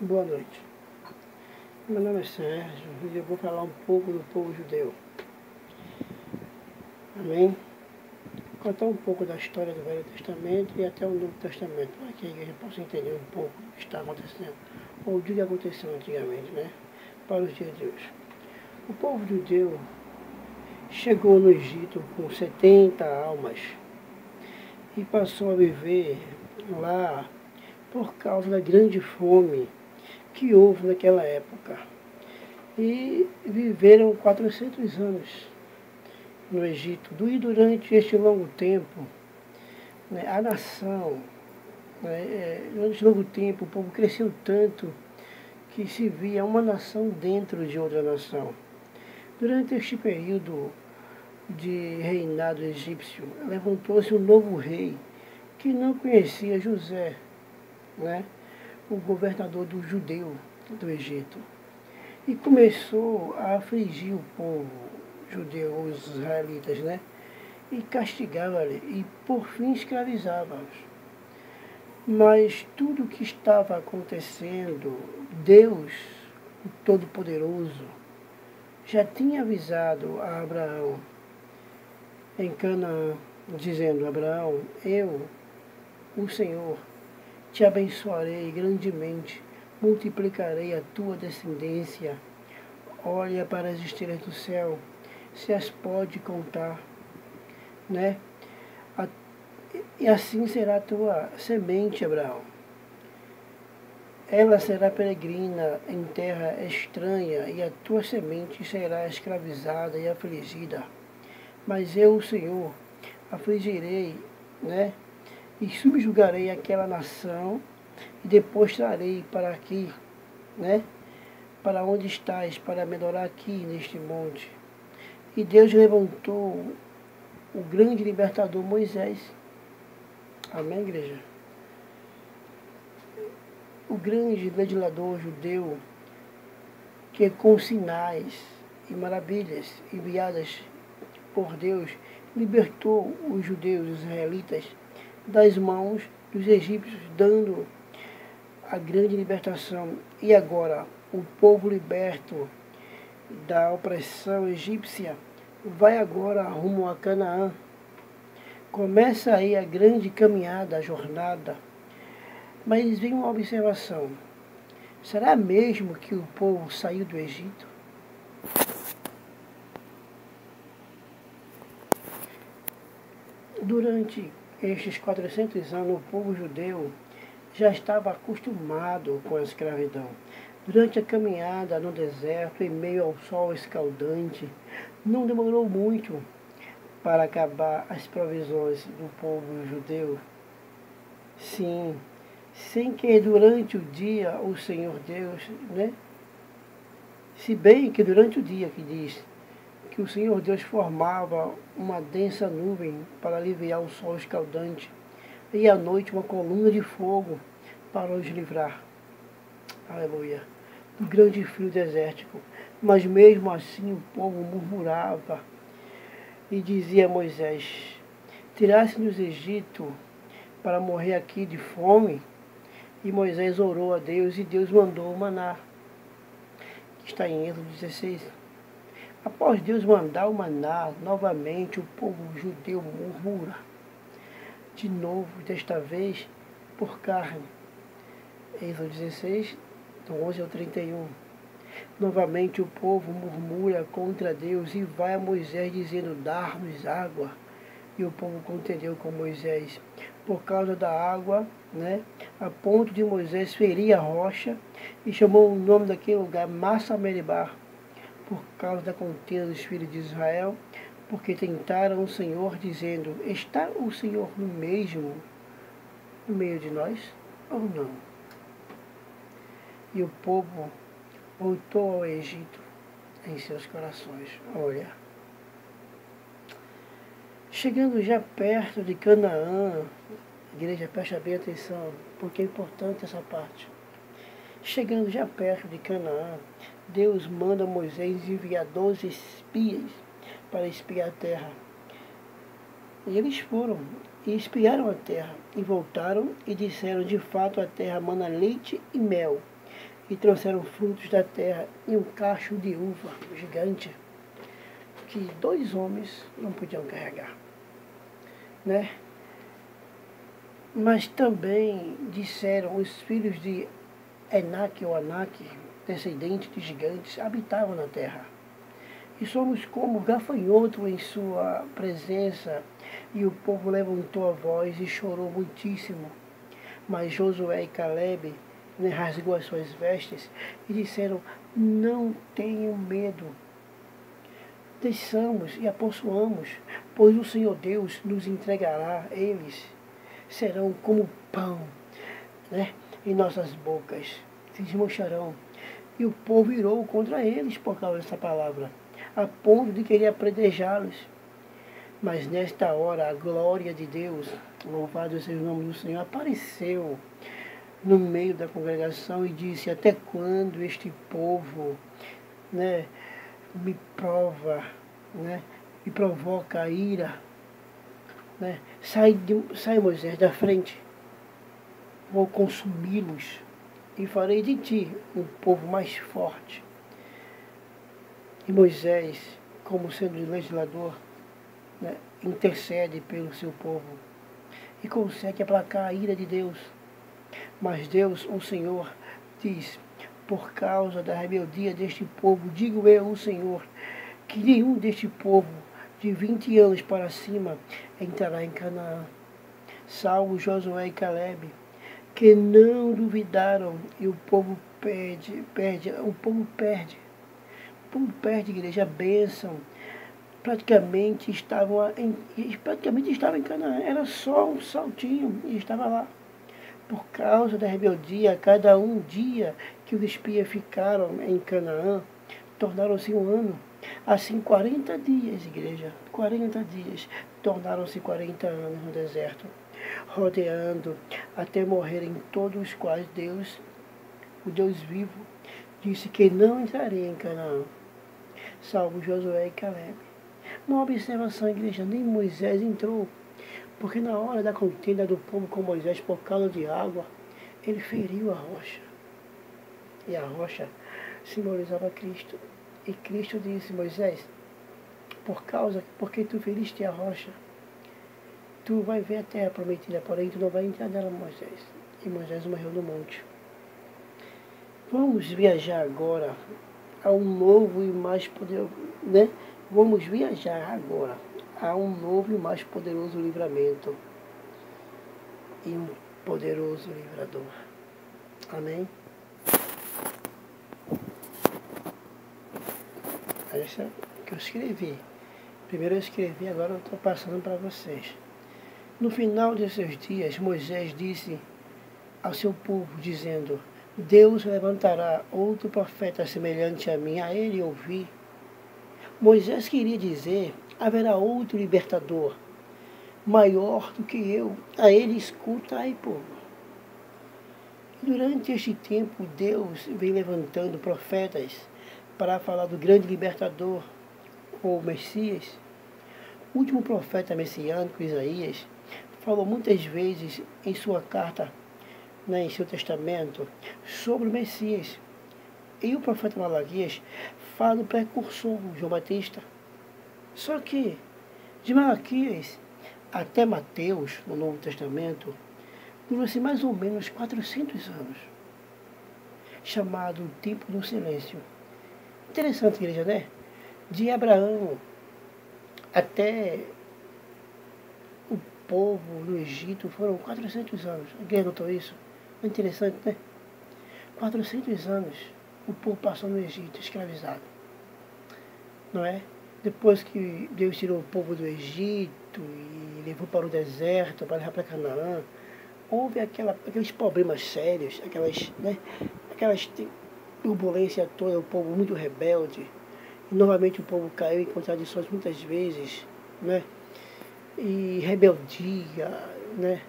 Boa noite. Meu nome é Sérgio e eu vou falar um pouco do povo judeu. Amém? Contar um pouco da história do Velho Testamento e até o Novo Testamento, para que a igreja possa entender um pouco do que está acontecendo, ou do que aconteceu antigamente, né? Para os dias de hoje. O povo judeu chegou no Egito com 70 almas e passou a viver lá por causa da grande fome que houve naquela época. E viveram 400 anos no Egito. E durante este longo tempo, né, a nação, durante este longo tempo, o povo cresceu tanto que se via uma nação dentro de outra nação. Durante este período de reinado egípcio, levantou-se um novo rei que não conhecia José, né, o governador do judeu do Egito. E começou a afligir o povo judeu, os israelitas, né? E castigava-lhe, e por fim escravizava-os. Mas tudo o que estava acontecendo, Deus, o Todo-Poderoso, já tinha avisado a Abraão em Canaã, dizendo: Abraão, eu, o Senhor, te abençoarei grandemente, multiplicarei a tua descendência. Olha para as estrelas do céu, se as pode contar, né? E assim será a tua semente, Abraão. Ela será peregrina em terra estranha, e a tua semente será escravizada e afligida. Mas eu, o Senhor, afligirei, né? E subjugarei aquela nação, e depois trarei para aqui, né? Para onde estás, para me adorar aqui neste monte. E Deus levantou o grande libertador Moisés. Amém, igreja? O grande legislador judeu, que com sinais e maravilhas enviadas por Deus, libertou os judeus, os israelitas, das mãos dos egípcios, dando a grande libertação. E agora, o povo liberto da opressão egípcia vai agora rumo a Canaã. Começa aí a grande caminhada, a jornada. Mas vem uma observação. Será mesmo que o povo saiu do Egito? Durante estes 400 anos, o povo judeu já estava acostumado com a escravidão. Durante a caminhada no deserto, em meio ao sol escaldante, não demorou muito para acabar as provisões do povo judeu. Sim, sem que durante o dia o Senhor Deus, né? Se bem que durante o dia que diz que o Senhor Deus formava uma densa nuvem para aliviar o sol escaldante, e à noite uma coluna de fogo para os livrar, aleluia, do grande frio desértico. Mas mesmo assim o povo murmurava e dizia a Moisés: tirasse-nos do Egito para morrer aqui de fome. E Moisés orou a Deus e Deus mandou o maná, que está em Êxodo 16. Após Deus mandar o maná, novamente o povo judeu murmura. De novo, desta vez, por carne. Êxodo 16, do 11 ao 31. Novamente o povo murmura contra Deus e vai a Moisés dizendo: dar-nos água. E o povo contendeu com Moisés por causa da água, né? A ponto de Moisés ferir a rocha e chamou o nome daquele lugar Massa Meribá, por causa da contenda dos filhos de Israel, porque tentaram o Senhor, dizendo: está o Senhor no meio de nós, ou não? E o povo voltou ao Egito em seus corações. Olha, chegando já perto de Canaã, igreja, preste bem atenção, porque é importante essa parte. Chegando já perto de Canaã, Deus manda Moisés enviar 12 espias para espiar a terra. E eles foram e espiaram a terra, e voltaram e disseram: de fato a terra mana leite e mel. e trouxeram frutos da terra e um cacho de uva gigante que 2 homens não podiam carregar, né? Mas também disseram os filhos de Enaque ou Anak, descendentes de gigantes, habitavam na terra. E somos como gafanhoto em sua presença. E o povo levantou a voz e chorou muitíssimo. Mas Josué e Calebe, né, rasgou as suas vestes e disseram: não tenham medo, desçamos e a possuamos, pois o Senhor Deus nos entregará. Eles serão como pão, né, em nossas bocas, se desmancharão. E o povo irou contra eles por causa dessa palavra, a ponto de querer apredejá-los. Mas nesta hora a glória de Deus, louvado seja o nome do Senhor, apareceu no meio da congregação e disse: até quando este povo, né, me prova, né, me provoca a ira, né? Sai Moisés da frente, vou consumi-los e farei de ti um povo mais forte. E Moisés, como sendo legislador, né, intercede pelo seu povo e consegue aplacar a ira de Deus. Mas Deus, o Senhor, diz: por causa da rebeldia deste povo, digo eu, o Senhor, que nenhum deste povo de 20 anos para cima entrará em Canaã, salvo Josué e Calebe, que não duvidaram, e o povo perde, igreja, a bênção. Praticamente estava em Canaã, era só um saltinho e estava lá. Por causa da rebeldia, cada um dia que os espias ficaram em Canaã, tornaram-se um ano. Assim, 40 dias, igreja, 40 dias, tornaram-se 40 anos no deserto, rodeando até morrerem todos os quais Deus, o Deus vivo, disse que não entraria em Canaã, salvo Josué e Calebe. Uma observação, igreja, nem Moisés entrou, porque na hora da contenda do povo com Moisés por causa de água, ele feriu a rocha. E a rocha simbolizava Cristo. E Cristo disse: Moisés, porque tu feriste a rocha, tu vai ver a terra prometida, porém tu não vai entrar nela, Moisés. E Moisés morreu no monte. Vamos viajar agora a um novo e mais poderoso, né? Vamos viajar agora a um novo e mais poderoso livramento e um poderoso livrador. Amém? Essa que eu escrevi. Primeiro eu escrevi, agora eu estou passando para vocês. No final de seus dias, Moisés disse ao seu povo, dizendo: Deus levantará outro profeta semelhante a mim, a ele ouvi. Moisés queria dizer: haverá outro libertador, maior do que eu, a ele escutai, povo. Durante este tempo, Deus vem levantando profetas para falar do grande libertador, ou Messias. O último profeta messiânico, Isaías, falou muitas vezes em sua carta, né, em seu testamento, sobre o Messias. E o profeta Malaquias fala do precursor, João Batista. Só que, de Malaquias até Mateus, no Novo Testamento, durou-se mais ou menos 400 anos, chamado Tempo do Silêncio. Interessante, igreja, né? De Abraão até o povo no Egito foram 400 anos. Alguém notou isso? Interessante, né? 400 anos o povo passou no Egito, escravizado. Não é? Depois que Deus tirou o povo do Egito e levou para o deserto, para levar para Canaã, houve aqueles problemas sérios, aquelas turbulência toda, o povo muito rebelde. E novamente o povo caiu em contradições muitas vezes, né? E rebeldia, né?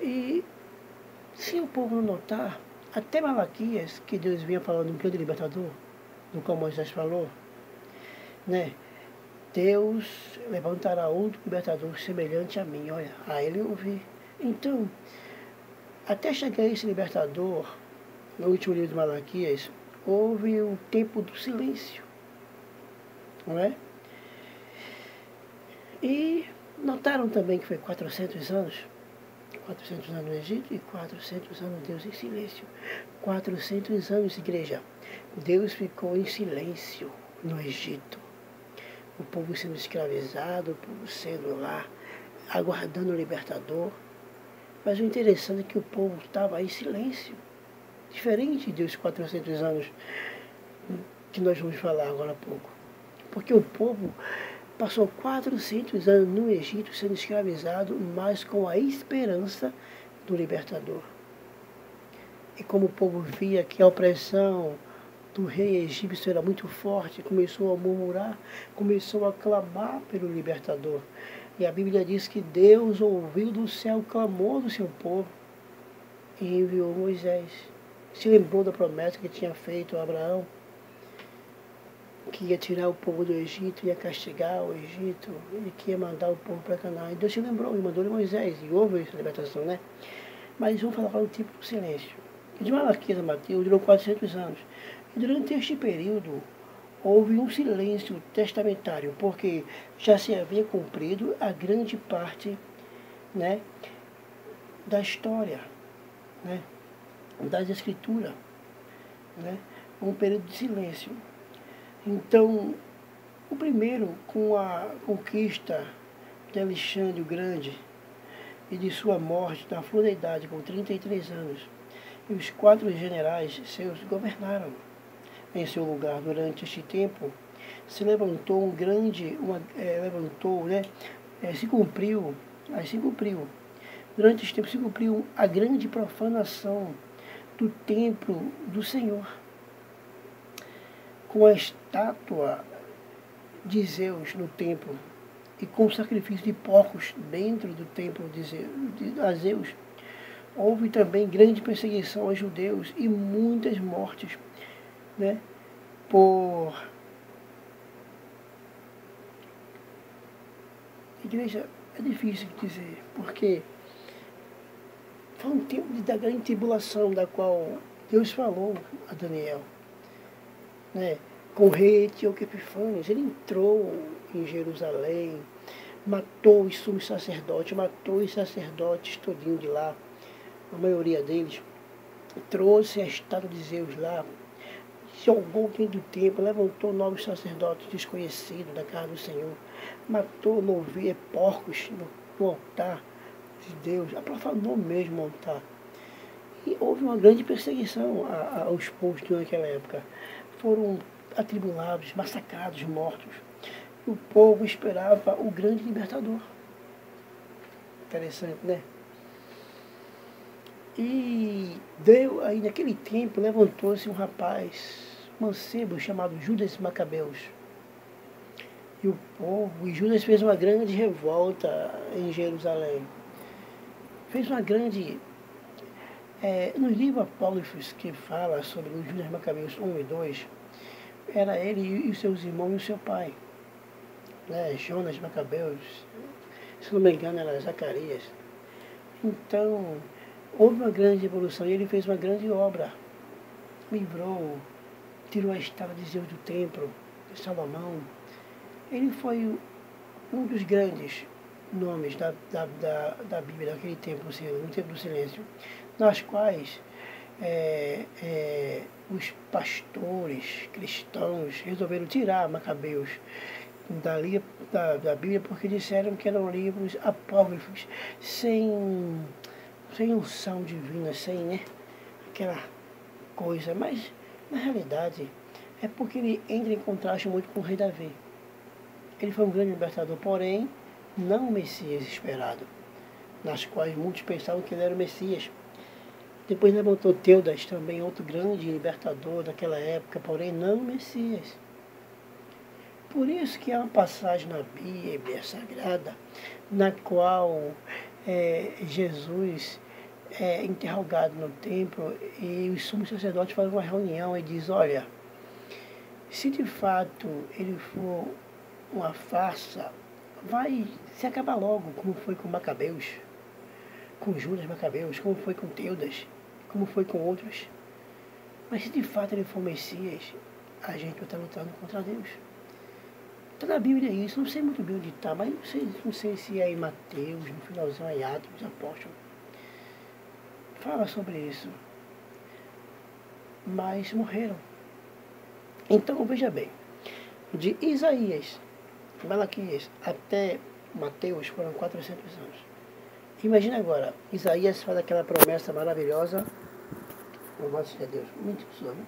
E se o povo não notar, até Malaquias, que Deus vinha falando um grande libertador, no qual Moisés falou, né? Deus levantará outro libertador semelhante a mim, olha, a ele eu ouvi. Então, até chegar esse libertador, no último livro de Malaquias, houve o tempo do silêncio, não é? E notaram também que foi 400 anos, 400 anos no Egito e 400 anos Deus em silêncio. 400 anos, igreja, Deus ficou em silêncio no Egito. O povo sendo escravizado, o povo sendo lá, aguardando o libertador. Mas o interessante é que o povo estava em silêncio. Diferente dos 400 anos que nós vamos falar agora há pouco. Porque o povo passou 400 anos no Egito sendo escravizado, mas com a esperança do libertador. E como o povo via que a opressão do rei egípcio era muito forte, começou a murmurar, começou a clamar pelo libertador. E a Bíblia diz que Deus ouviu do céu o clamor do seu povo e enviou Moisés. Se lembrou da promessa que tinha feito a Abraão, que ia tirar o povo do Egito, ia castigar o Egito, e que ia mandar o povo para Canaã. E Deus se lembrou e mandou-lhe Moisés, e houve essa libertação, né? Mas vamos falar do tipo do silêncio. De Malaquias a Mateus durou 400 anos. E durante este período, houve um silêncio testamentário, porque já se havia cumprido a grande parte, né, da história, né, das escrituras, né, um período de silêncio. Então, o primeiro, com a conquista de Alexandre o Grande e de sua morte na flor da idade, com 33 anos, e os 4 generais seus governaram em seu lugar. Durante este tempo, se levantou se cumpriu, durante este tempo se cumpriu a grande profanação do templo do Senhor, com a estátua de Zeus no templo e com o sacrifício de porcos dentro do templo a Zeus. Houve também grande perseguição aos judeus e muitas mortes, né, por... Igreja, é difícil dizer, porque foi um tempo da grande tribulação, da qual Deus falou a Daniel, né, com o rei Etíope Epifânios. Ele entrou em Jerusalém, matou os sumos sacerdotes, matou os sacerdotes todinho de lá, a maioria deles, trouxe a estátua de Zeus lá, jogou dentro do templo, levantou novos sacerdotes desconhecidos da casa do Senhor, matou porcos no altar de Deus, profanou mesmo o altar. E houve uma grande perseguição aos povos naquela época. Foram atribulados, massacrados, mortos. E o povo esperava o grande libertador. Interessante, né? E aí naquele tempo levantou-se um rapaz mancebo chamado Judas Macabeus. E Judas fez uma grande revolta em Jerusalém. Fez uma grande... nos livros apócrifos que fala sobre o Judas Macabeus 1 e 2, era ele e os seus irmãos e o seu pai, né? Jonas Macabeus, se não me engano era Zacarias. Então, houve uma grande revolução e ele fez uma grande obra. Livrou, tirou a estátua de Zeus do templo, de Salomão. Ele foi um dos grandes nomes da Bíblia daquele tempo, no tempo do silêncio, nas quais os pastores cristãos resolveram tirar Macabeus da Bíblia, porque disseram que eram livros apócrifos, sem unção divina, sem, né, aquela coisa. Mas, na realidade, é porque ele entra em contraste muito com o rei Davi. Ele foi um grande libertador, porém, não o Messias esperado, nas quais muitos pensavam que ele era o Messias. Depois levantou Teudas, também outro grande libertador daquela época, porém não o Messias. Por isso que há uma passagem na Bíblia Sagrada, na qual Jesus é interrogado no templo e os sumos sacerdotes fazem uma reunião e diz: olha, se de fato ele for uma farsa, vai se acabar logo, como foi com Macabeus, com Judas Macabeus, como foi com Teudas, como foi com outros. Mas se de fato ele for o Messias, a gente vai estar lutando contra Deus. Está na Bíblia isso, não sei muito bem onde está, mas não sei se é em Mateus, no finalzinho aí, Atos dos Apóstolos. Fala sobre isso. Mas morreram. Então veja bem, de Isaías, Malaquias até Mateus foram 400 anos. Imagina agora, Isaías faz aquela promessa maravilhosa, louvado seja Deus, muito pessoa, né?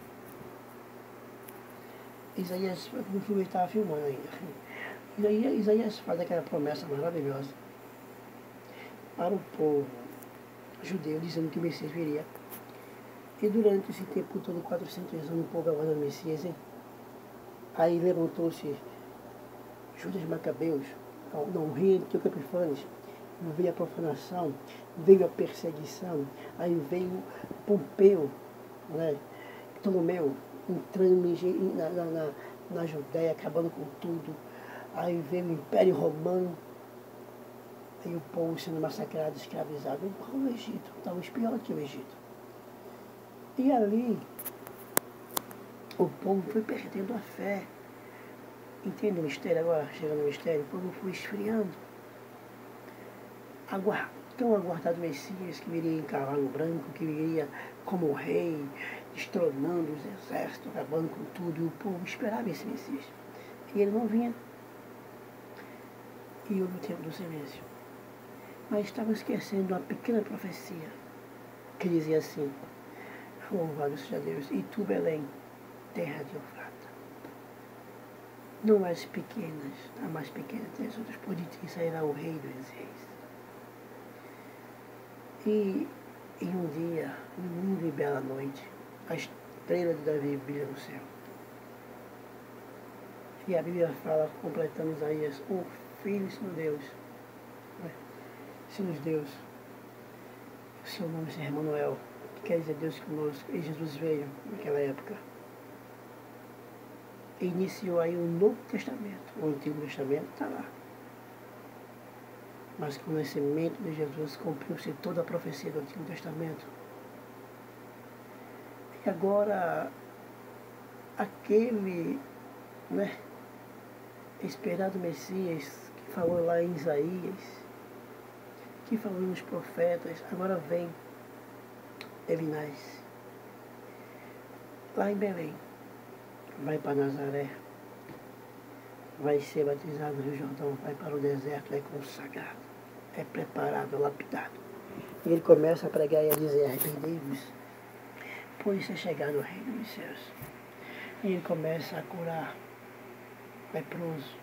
Isaías, o filme estava filmando ainda. Isaías faz aquela promessa maravilhosa para o povo judeu, dizendo que o Messias viria. E durante esse tempo todo, 400 anos, o povo aguardando o Messias, hein? Aí levantou-se Judas Macabeus, o rei Antíoco Epifanes, veio a profanação, veio a perseguição, aí veio Pompeu, né? Ptolomeu, entrando na Judéia, acabando com tudo. Aí veio o Império Romano, aí o povo sendo massacrado, escravizado. Igual o Egito, talvez pior que o Egito. E ali, o povo foi perdendo a fé. Entende o mistério agora? Chegando no mistério, o povo foi esfriando. Tão aguardado o Messias, que viria em cavalo branco, que viria como rei, destronando os exércitos, acabando com tudo. E o povo esperava esse Messias. E ele não vinha. E houve o tempo do silêncio. Mas estavam esquecendo uma pequena profecia, que dizia assim: louvado seja Deus, e tu, Belém, terra de Eufrata, não és pequenas, a mais pequena entre as outras, por de ti sairá o rei dos reis. E em um dia, linda e bela noite, a estrela de Davi brilha no céu. E a Bíblia fala, completando Isaías, o Filho se Deus, né? Se nos Deus, o seu nome é Emmanuel, que quer dizer Deus conosco, e Jesus veio naquela época. E iniciou aí o Novo Testamento. O Antigo Testamento está lá. Mas com o nascimento de Jesus cumpriu-se toda a profecia do Antigo Testamento. E agora, aquele, né, esperado Messias que falou lá em Isaías, que falou nos profetas, agora vem, ele nasce lá em Belém, vai para Nazaré, vai ser batizado no Rio Jordão, vai para o deserto, é consagrado, é preparado, é lapidado. E ele começa a pregar e a dizer: arrependei-vos, pois é chegado o reino dos céus. E ele começa a curar leproso,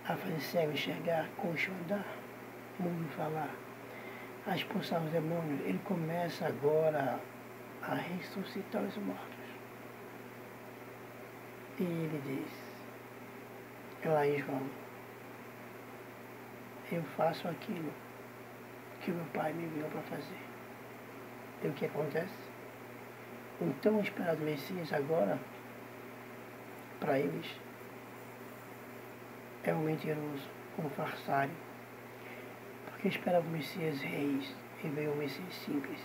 a fazer cego enxergar, coxo andar, mundo falar, a expulsar os demônios. Ele começa agora a ressuscitar os mortos. E ele diz, lá em João: eu faço aquilo que o meu Pai me enviou para fazer. E o que acontece? O tão esperado Messias agora, para eles, é um mentiroso, um farsário, porque esperava o Messias reis e veio o Messias simples,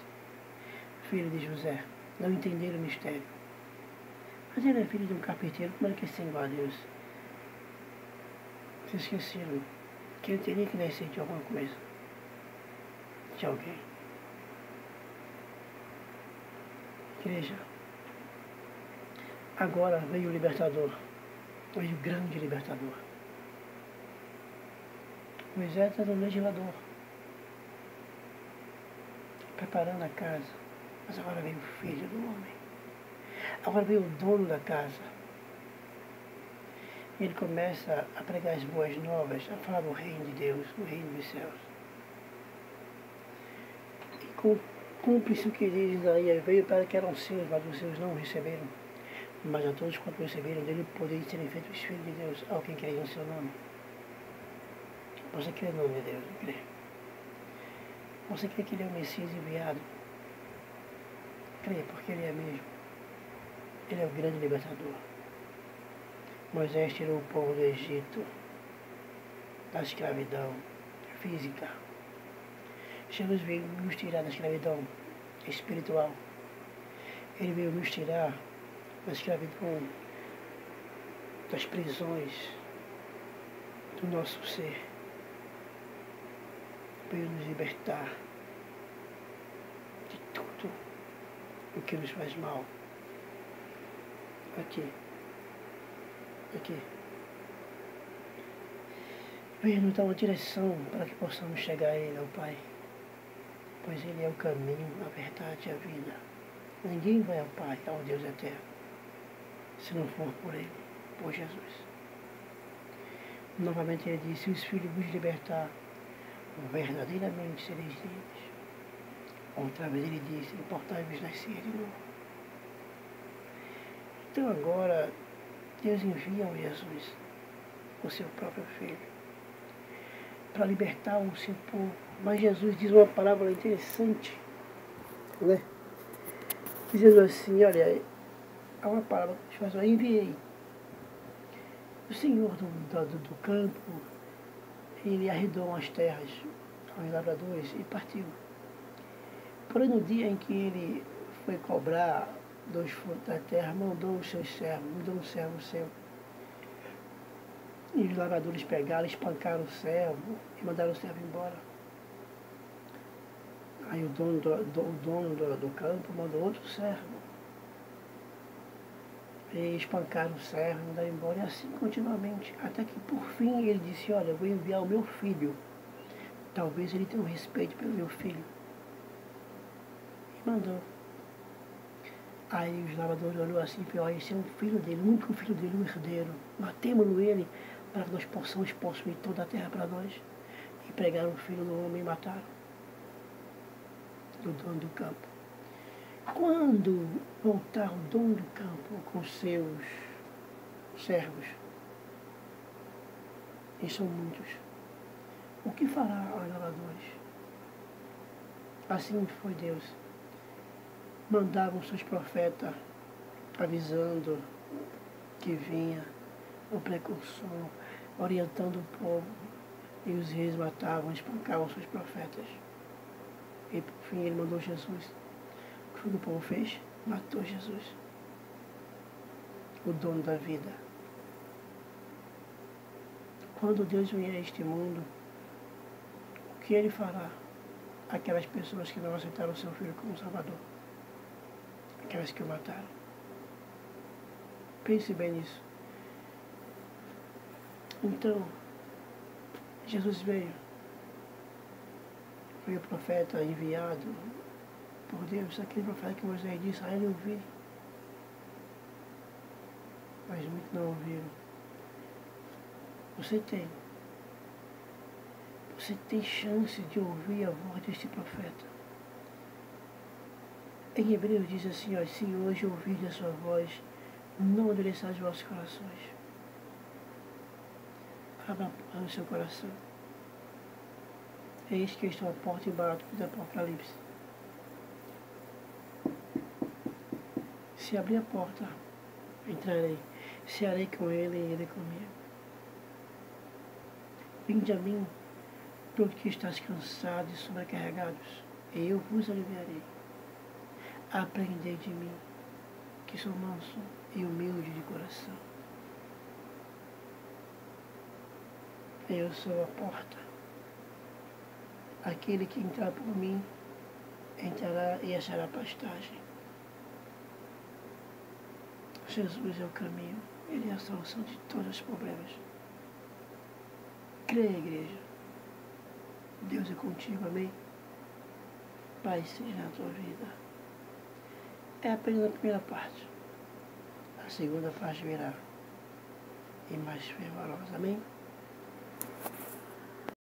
filho de José. Não entenderam o mistério. Mas ele é filho de um carpinteiro, como é que é ser igual a Deus? Se esqueceram que ele teria que nascer de alguma coisa, de alguém. Igreja, agora veio o libertador, veio o grande libertador. Moisés era o legislador, preparando a casa, mas agora veio o filho do homem. Agora veio o dono da casa. Ele começa a pregar as boas novas, a falar do reino de Deus, do reino dos céus. E cumpre-se o que diz Isaías: veio para que eram seus, mas os seus não o receberam. Mas a todos quanto receberam dele o poder de serem feitos filhos de Deus, ao quem crê no seu nome. Você crê no nome de Deus, não crê? Você crê que ele é o Messias enviado? Crê, porque ele é mesmo. Ele é o grande libertador. Moisés tirou o povo do Egito, da escravidão física. Jesus veio nos tirar da escravidão espiritual. Ele veio nos tirar da escravidão, das prisões do nosso ser. Veio nos libertar de tudo o que nos faz mal. Aqui. Veio nos dar uma direção para que possamos chegar a Ele, ao Pai. Pois Ele é o caminho, a verdade e a vida. Ninguém vai ao Pai, ao Deus eterno, se não for por Ele, por Jesus. Novamente Ele disse: se os filhos vos libertar, verdadeiramente sereis livres. Outra vez Ele disse: importai-vos nascer de novo. Então agora, Deus envia ao Jesus, o seu próprio Filho, para libertar o seu povo. Mas Jesus diz uma palavra interessante, né? Dizendo assim, olha, há uma palavra que faz, eu enviei. O Senhor do campo, ele arredou as terras aos lavradores e partiu. Porém, no dia em que ele foi cobrar dos frutos da terra, mandou os seus servos, mandou um servo seu. E os lavradores pegaram, espancaram o servo e mandaram o servo embora. Aí o dono do campo mandou outro servo. E espancaram o servo, mandaram embora, e assim continuamente. Até que por fim ele disse, olha, eu vou enviar o meu filho. Talvez ele tenha um respeito pelo meu filho. E mandou. Aí os lavradores olhou assim e falou, olha, esse é um filho dele, o único filho dele, um herdeiro. Matemos-no ele, para que nós possamos possuir toda a terra para nós. E pregaram o filho do homem e mataram o dono do campo. Quando voltar o dono do campo com seus servos, e são muitos, o que fará aos lavradores? Assim foi Deus. Mandavam seus profetas avisando que vinha o precursor, orientando o povo, e os reis matavam, espancavam seus profetas. E por fim ele mandou Jesus. O que o povo fez? Matou Jesus, o dono da vida. Quando Deus vier a este mundo, o que ele fará? Aquelas pessoas que não aceitaram o seu filho como Salvador, aquelas que o mataram. Pense bem nisso. Então, Jesus veio. Foi o profeta enviado por Deus, aquele profeta que Moisés disse, a ele ouvi. Mas muitos não ouviram. Você tem chance de ouvir a voz deste profeta. Em Hebreus diz assim, ó, se hoje ouvirdes a sua voz, não endureçais os vossos corações. Abra o seu coração. Eis que eu estou à porta e bato, do Apocalipse. Se abrir a porta, entrarei. Cearei com ele e ele comigo. Vinde a mim, todos que estáis cansados e sobrecarregados, e eu vos aliviarei. Aprendei de mim, que sou manso e humilde de coração. Eu sou a porta. Aquele que entrar por mim, entrará e achará pastagem. Jesus é o caminho, Ele é a solução de todos os problemas. Creia, igreja. Deus é contigo, amém? Pai seja na tua vida. É apenas a primeira parte. A segunda parte virá. E mais fervorosa, amém?